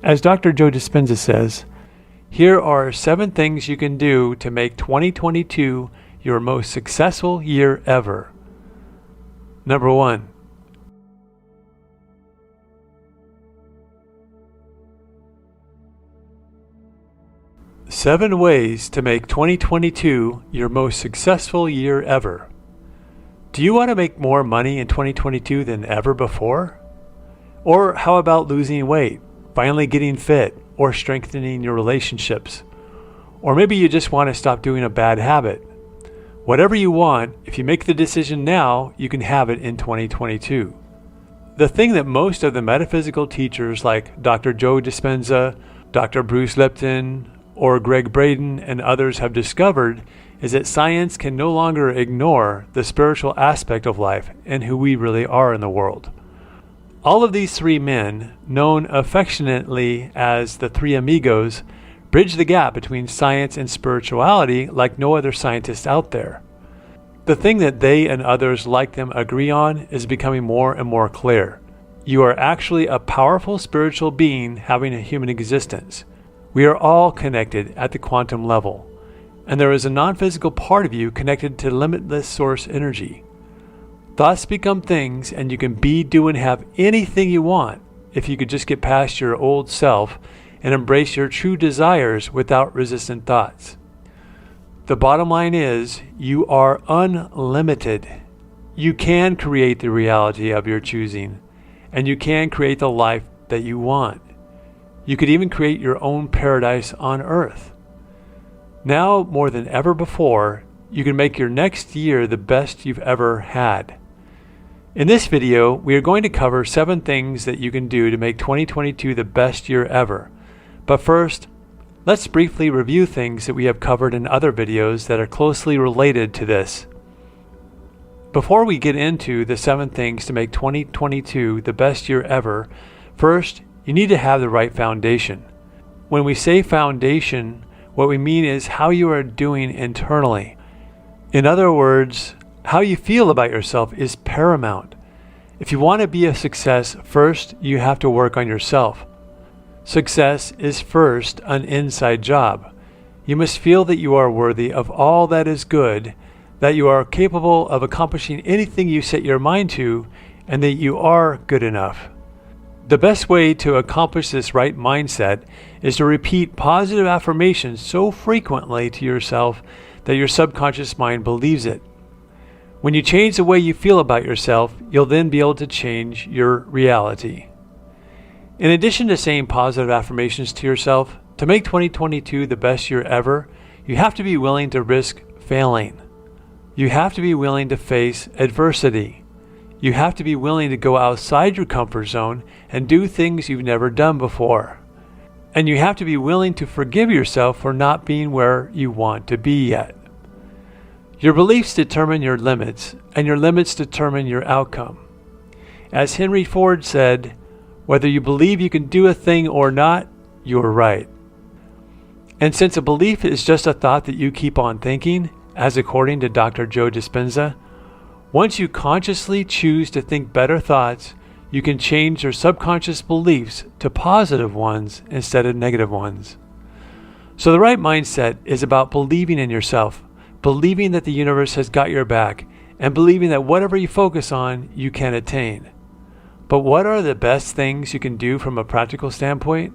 As Dr. Joe Dispenza says, here are 7 things you can do to make 2022 your most successful year ever. Number 1. Seven ways to make 2022 your most successful year ever. Do you want to make more money in 2022 than ever before? Or how about losing weight, finally getting fit, or strengthening your relationships? Or maybe you just want to stop doing a bad habit. Whatever you want, if you make the decision now, you can have it in 2022. The thing that most of the metaphysical teachers like Dr. Joe Dispenza, Dr. Bruce Lipton, or Greg Braden and others have discovered is that science can no longer ignore the spiritual aspect of life and who we really are in the world. All of these 3 men, known affectionately as the 3 amigos, bridge the gap between science and spirituality like no other scientist out there. The thing that they and others like them agree on is becoming more and more clear. You are actually a powerful spiritual being having a human existence. We are all connected at the quantum level, and there is a non-physical part of you connected to limitless source energy. Thoughts become things, and you can be, do, and have anything you want if you could just get past your old self and embrace your true desires without resistant thoughts. The bottom line is, you are unlimited. You can create the reality of your choosing, and you can create the life that you want. You could even create your own paradise on earth. Now, more than ever before, you can make your next year the best you've ever had. In this video, we are going to cover 7 things that you can do to make 2022 the best year ever. But first, let's briefly review things that we have covered in other videos that are closely related to this. Before we get into the 7 things to make 2022 the best year ever, first, you need to have the right foundation. When we say foundation, what we mean is how you are doing internally. In other words, how you feel about yourself is paramount. If you want to be a success, first you have to work on yourself. Success is first an inside job. You must feel that you are worthy of all that is good, that you are capable of accomplishing anything you set your mind to, and that you are good enough. The best way to accomplish this right mindset is to repeat positive affirmations so frequently to yourself that your subconscious mind believes it. When you change the way you feel about yourself, you'll then be able to change your reality. In addition to saying positive affirmations to yourself, to make 2022 the best year ever, you have to be willing to risk failing. You have to be willing to face adversity. You have to be willing to go outside your comfort zone and do things you've never done before. And you have to be willing to forgive yourself for not being where you want to be yet. Your beliefs determine your limits, and your limits determine your outcome. As Henry Ford said, whether you believe you can do a thing or not, you are right. And since a belief is just a thought that you keep on thinking, as according to Dr. Joe Dispenza, once you consciously choose to think better thoughts, you can change your subconscious beliefs to positive ones instead of negative ones. So the right mindset is about believing in yourself, believing that the universe has got your back, and believing that whatever you focus on, you can attain. But what are the best things you can do from a practical standpoint?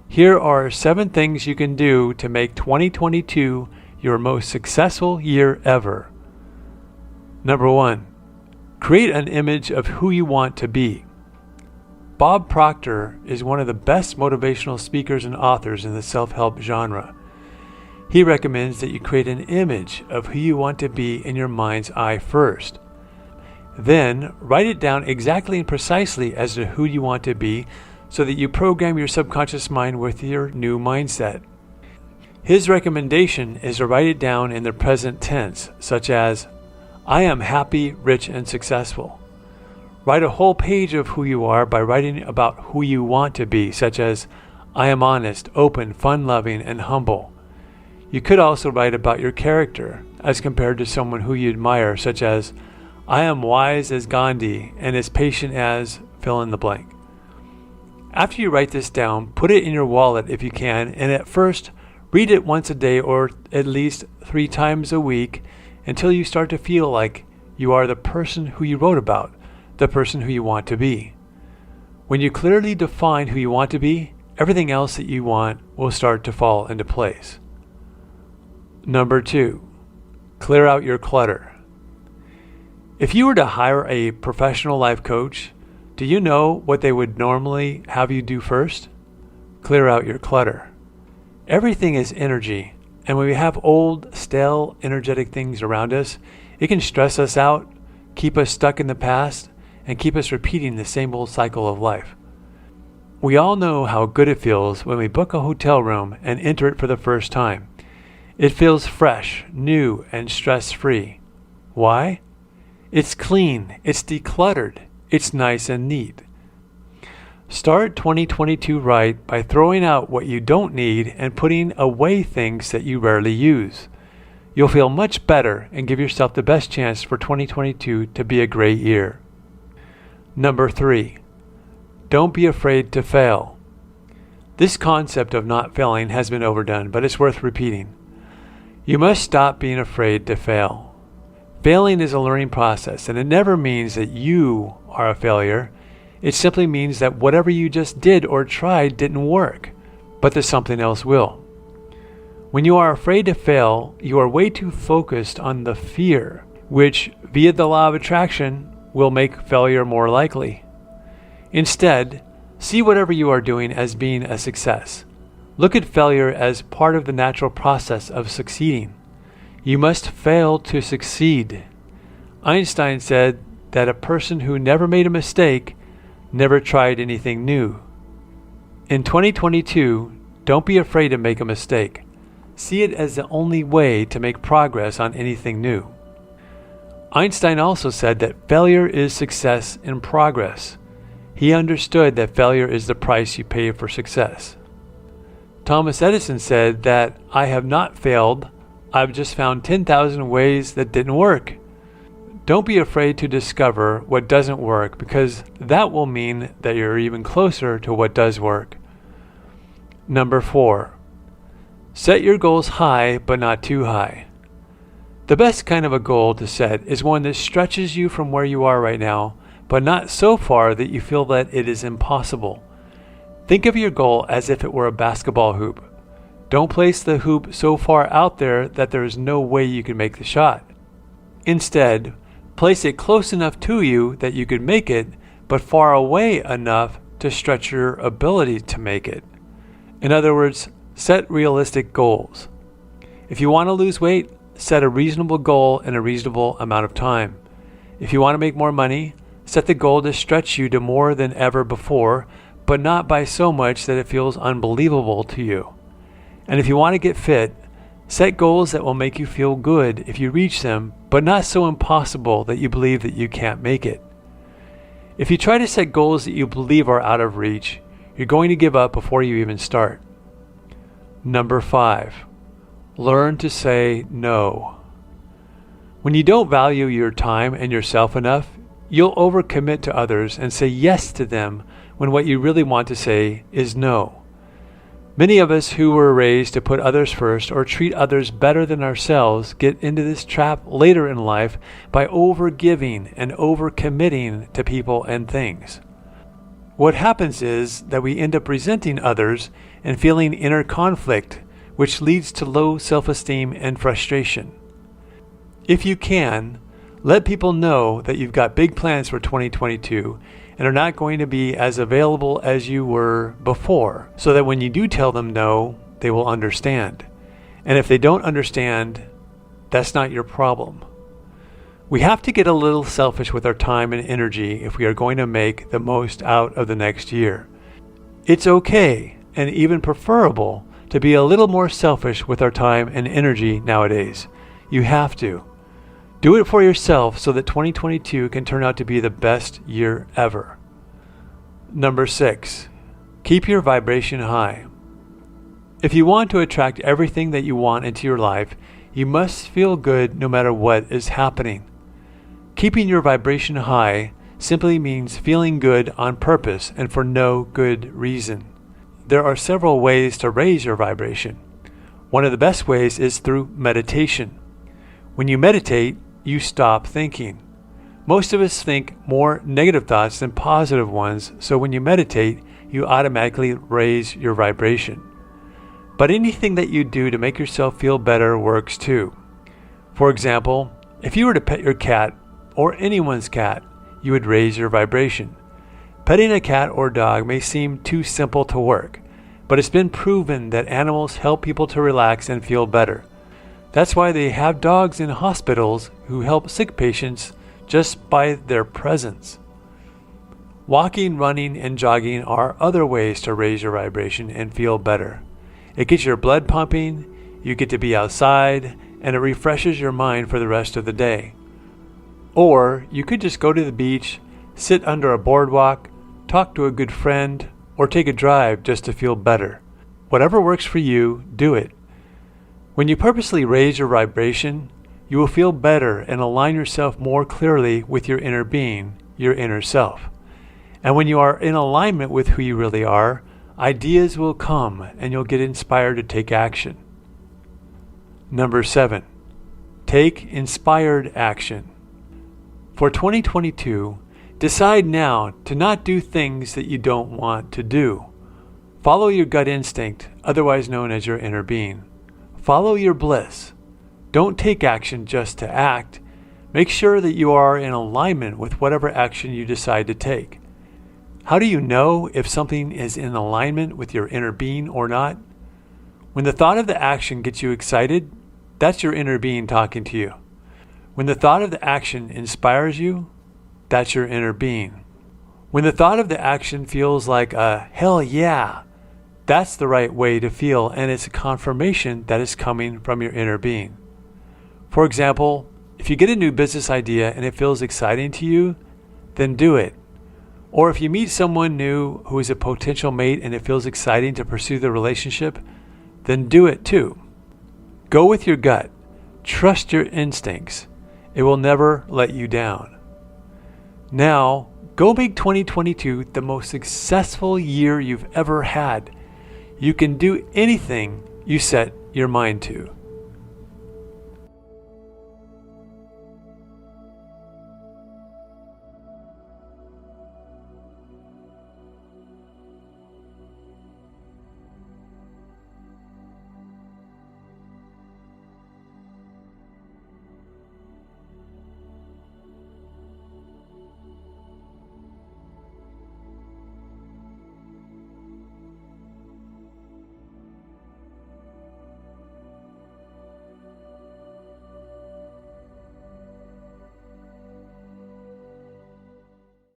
Here are 7 things you can do to make 2022 your most successful year ever. Number 1, create an image of who you want to be. Bob Proctor is one of the best motivational speakers and authors in the self-help genre. He recommends that you create an image of who you want to be in your mind's eye first. Then write it down exactly and precisely as to who you want to be so that you program your subconscious mind with your new mindset. His recommendation is to write it down in the present tense, such as, I am happy, rich, and successful. Write a whole page of who you are by writing about who you want to be, such as, I am honest, open, fun-loving, and humble. You could also write about your character as compared to someone who you admire, such as, I am wise as Gandhi and as patient as fill in the blank. After you write this down, put it in your wallet if you can, and at first, read it once a day or at least 3 times a week until you start to feel like you are the person who you wrote about, the person who you want to be. When you clearly define who you want to be, everything else that you want will start to fall into place. Number 2, clear out your clutter. If you were to hire a professional life coach, do you know what they would normally have you do first? Clear out your clutter. Everything is energy, and when we have old, stale, energetic things around us, it can stress us out, keep us stuck in the past, and keep us repeating the same old cycle of life. We all know how good it feels when we book a hotel room and enter it for the first time. It feels fresh, new, and stress-free. Why? It's clean, it's decluttered, it's nice and neat. Start 2022 right by throwing out what you don't need and putting away things that you rarely use. You'll feel much better and give yourself the best chance for 2022 to be a great year. Number 3, don't be afraid to fail. This concept of not failing has been overdone, but it's worth repeating. You must stop being afraid to fail. Failing is a learning process, and it never means that you are a failure. It simply means that whatever you just did or tried didn't work, but that something else will. When you are afraid to fail, you are way too focused on the fear, which, via the law of attraction, will make failure more likely. Instead, see whatever you are doing as being a success. Look at failure as part of the natural process of succeeding. You must fail to succeed. Einstein said that a person who never made a mistake never tried anything new. In 2022, don't be afraid to make a mistake. See it as the only way to make progress on anything new. Einstein also said that failure is success in progress. He understood that failure is the price you pay for success. Thomas Edison said that I have not failed, I've just found 10,000 ways that didn't work. Don't be afraid to discover what doesn't work, because that will mean that you're even closer to what does work. Number 4, set your goals high but not too high. The best kind of a goal to set is one that stretches you from where you are right now, but not so far that you feel that it is impossible. Think of your goal as if it were a basketball hoop. Don't place the hoop so far out there that there is no way you can make the shot. Instead, place it close enough to you that you could make it, but far away enough to stretch your ability to make it. In other words, set realistic goals. If you want to lose weight, set a reasonable goal in a reasonable amount of time. If you want to make more money, set the goal to stretch you to more than ever before, but not by so much that it feels unbelievable to you. And if you want to get fit, set goals that will make you feel good if you reach them, but not so impossible that you believe that you can't make it. If you try to set goals that you believe are out of reach, you're going to give up before you even start. Number 5, learn to say no. When you don't value your time and yourself enough, you'll overcommit to others and say yes to them when what you really want to say is no. Many of us who were raised to put others first or treat others better than ourselves get into this trap later in life by overgiving and overcommitting to people and things. What happens is that we end up resenting others and feeling inner conflict, which leads to low self-esteem and frustration. If you can, let people know that you've got big plans for 2022 and are not going to be as available as you were before, so that when you do tell them no, they will understand. And if they don't understand, that's not your problem. We have to get a little selfish with our time and energy if we are going to make the most out of the next year. It's okay, and even preferable, to be a little more selfish with our time and energy nowadays. You have to. Do it for yourself so that 2022 can turn out to be the best year ever. Number 6, keep your vibration high. If you want to attract everything that you want into your life, you must feel good no matter what is happening. Keeping your vibration high simply means feeling good on purpose and for no good reason. There are several ways to raise your vibration. One of the best ways is through meditation. When you meditate, you stop thinking. Most of us think more negative thoughts than positive ones, so when you meditate, you automatically raise your vibration. But anything that you do to make yourself feel better works too. For example, if you were to pet your cat or anyone's cat, you would raise your vibration. Petting a cat or dog may seem too simple to work, but it's been proven that animals help people to relax and feel better. That's why they have dogs in hospitals who help sick patients just by their presence. Walking, running, and jogging are other ways to raise your vibration and feel better. It gets your blood pumping, you get to be outside, and it refreshes your mind for the rest of the day. Or you could just go to the beach, sit under a boardwalk, talk to a good friend, or take a drive just to feel better. Whatever works for you, do it. When you purposely raise your vibration, you will feel better and align yourself more clearly with your inner being, your inner self. And when you are in alignment with who you really are, ideas will come and you'll get inspired to take action. Number 7, take inspired action. For 2022, decide now to not do things that you don't want to do. Follow your gut instinct, otherwise known as your inner being. Follow your bliss. Don't take action just to act. Make sure that you are in alignment with whatever action you decide to take. How do you know if something is in alignment with your inner being or not? When the thought of the action gets you excited, that's your inner being talking to you. When the thought of the action inspires you, that's your inner being. When the thought of the action feels like a hell yeah, that's the right way to feel, and it's a confirmation that is coming from your inner being. For example, if you get a new business idea and it feels exciting to you, then do it. Or if you meet someone new who is a potential mate and it feels exciting to pursue the relationship, then do it too. Go with your gut. Trust your instincts. It will never let you down. Now, go make 2022 the most successful year you've ever had. You can do anything you set your mind to.